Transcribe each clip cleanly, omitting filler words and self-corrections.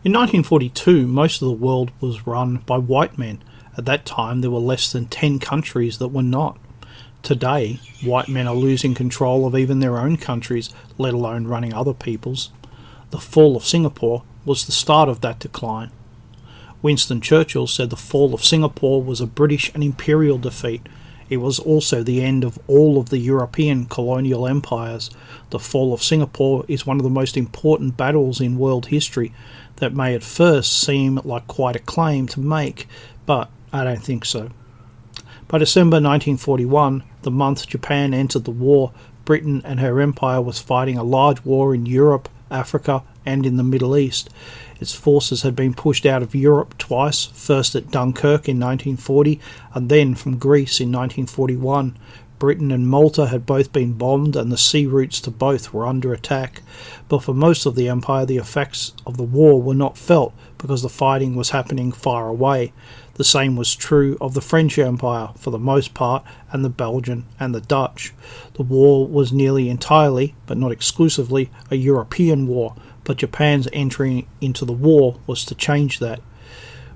In 1942, most of the world was run by white men. At that time, there were less than 10 countries that were not. Today, white men are losing control of even their own countries, let alone running other people's. The fall of Singapore was the start of that decline. Winston Churchill said the fall of Singapore was a British and imperial defeat. It was also the end of all of the European colonial empires. The fall of Singapore is one of the most important battles in world history that may at first seem like quite a claim to make, but I don't think so. By December 1941, the month Japan entered the war, Britain and her empire was fighting a large war in Europe, Africa, and in the Middle East. Its forces had been pushed out of Europe twice, first at Dunkirk in 1940 and then from Greece in 1941. Britain and Malta had both been bombed and the sea routes to both were under attack. But for most of the empire, the effects of the war were not felt because the fighting was happening far away. The same was true of the French Empire for the most part, and the Belgian and the Dutch. The war was nearly entirely, but not exclusively, a European war, but Japan's entry into the war was to change that.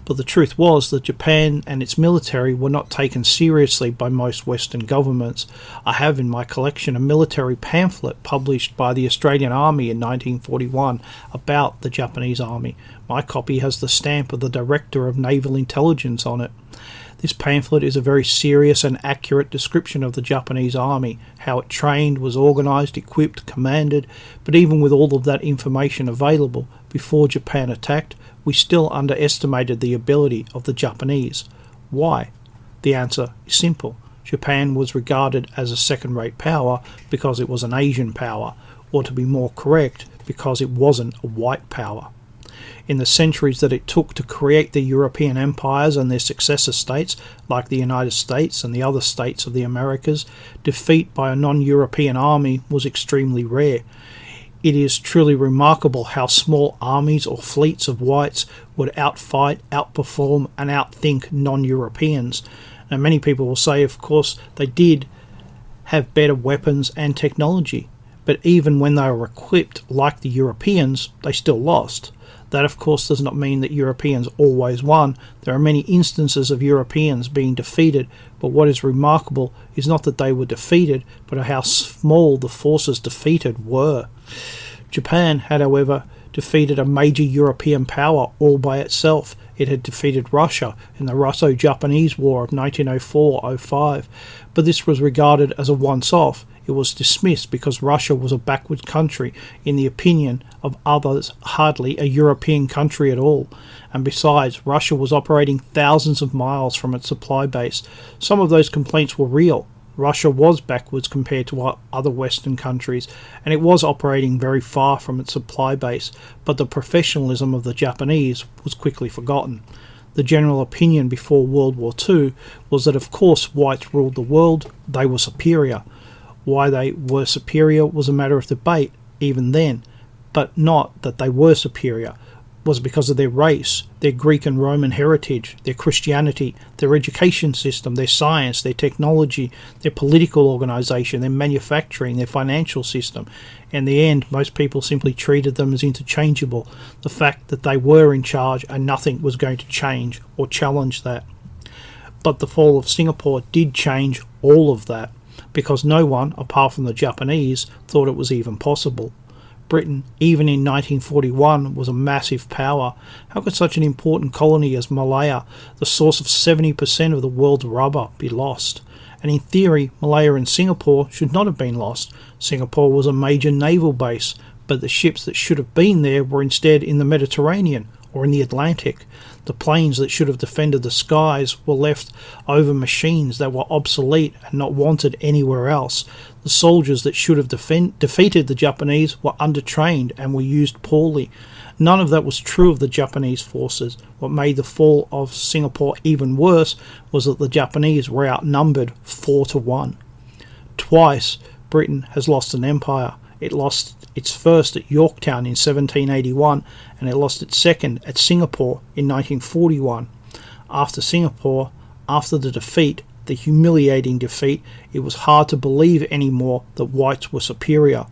But the truth was that Japan and its military were not taken seriously by most Western governments. I have in my collection a military pamphlet published by the Australian Army in 1941 about the Japanese Army. My copy has the stamp of the Director of Naval Intelligence on it. This pamphlet is a very serious and accurate description of the Japanese Army, how it trained, was organised, equipped, commanded, but even with all of that information available before Japan attacked, we still underestimated the ability of the Japanese. Why? The answer is simple. Japan was regarded as a second-rate power because it was an Asian power, or to be more correct, because it wasn't a white power. In the centuries that it took to create the European empires and their successor states, like the United States and the other states of the Americas, defeat by a non-European army was extremely rare. It is truly remarkable how small armies or fleets of whites would outfight, outperform and outthink non-Europeans. And many people will say, of course, they did have better weapons and technology, but even when they were equipped like the Europeans, they still lost. That, of course, does not mean that Europeans always won. There are many instances of Europeans being defeated, but what is remarkable is not that they were defeated, but how small the forces defeated were. Japan had, however, defeated a major European power all by itself. It had defeated Russia in the Russo-Japanese War of 1904-05, but this was regarded as a once-off. It was dismissed because Russia was a backward country, in the opinion of others, hardly a European country at all. And besides, Russia was operating thousands of miles from its supply base. Some of those complaints were real. Russia was backwards compared to other Western countries, and it was operating very far from its supply base, but the professionalism of the Japanese was quickly forgotten. The general opinion before World War II was that of course whites ruled the world, they were superior. Why they were superior was a matter of debate even then, but not that they were superior. It was because of their race, their Greek and Roman heritage, their Christianity, their education system, their science, their technology, their political organisation, their manufacturing, their financial system. In the end, most people simply treated them as interchangeable. The fact that they were in charge and nothing was going to change or challenge that. But the fall of Singapore did change all of that, because no one, apart from the Japanese, thought it was even possible. Britain, even in 1941, was a massive power. How could such an important colony as Malaya, the source of 70% of the world's rubber, be lost? And in theory, Malaya and Singapore should not have been lost. Singapore was a major naval base, but the ships that should have been there were instead in the Mediterranean or in the Atlantic. The planes that should have defended the skies were left over machines that were obsolete and not wanted anywhere else. The soldiers that should have defeated the Japanese were undertrained and were used poorly. None of that was true of the Japanese forces. What made the fall of Singapore even worse was that the Japanese were outnumbered 4-1. Twice, Britain has lost an empire. It lost its first at Yorktown in 1781, and it lost its second at Singapore in 1941. After Singapore, after the defeat, the humiliating defeat, it was hard to believe anymore that whites were superior.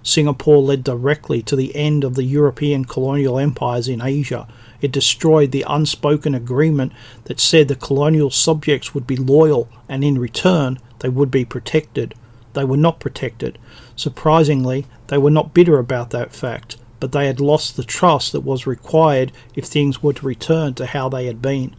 Singapore led directly to the end of the European colonial empires in Asia. It destroyed the unspoken agreement that said the colonial subjects would be loyal and in return they would be protected. They were not protected. Surprisingly, they were not bitter about that fact, but they had lost the trust that was required if things were to return to how they had been.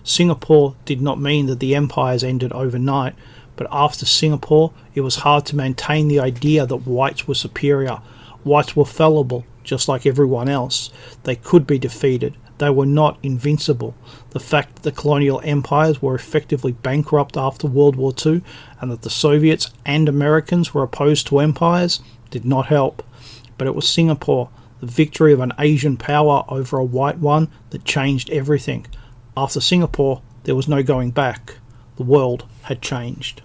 Singapore did not mean that the empires ended overnight, but after Singapore, it was hard to maintain the idea that whites were superior. Whites were fallible, just like everyone else. They could be defeated. They were not invincible. The fact that the colonial empires were effectively bankrupt after World War II and that the Soviets and Americans were opposed to empires did not help. But it was Singapore, the victory of an Asian power over a white one, that changed everything. After Singapore, there was no going back. The world had changed.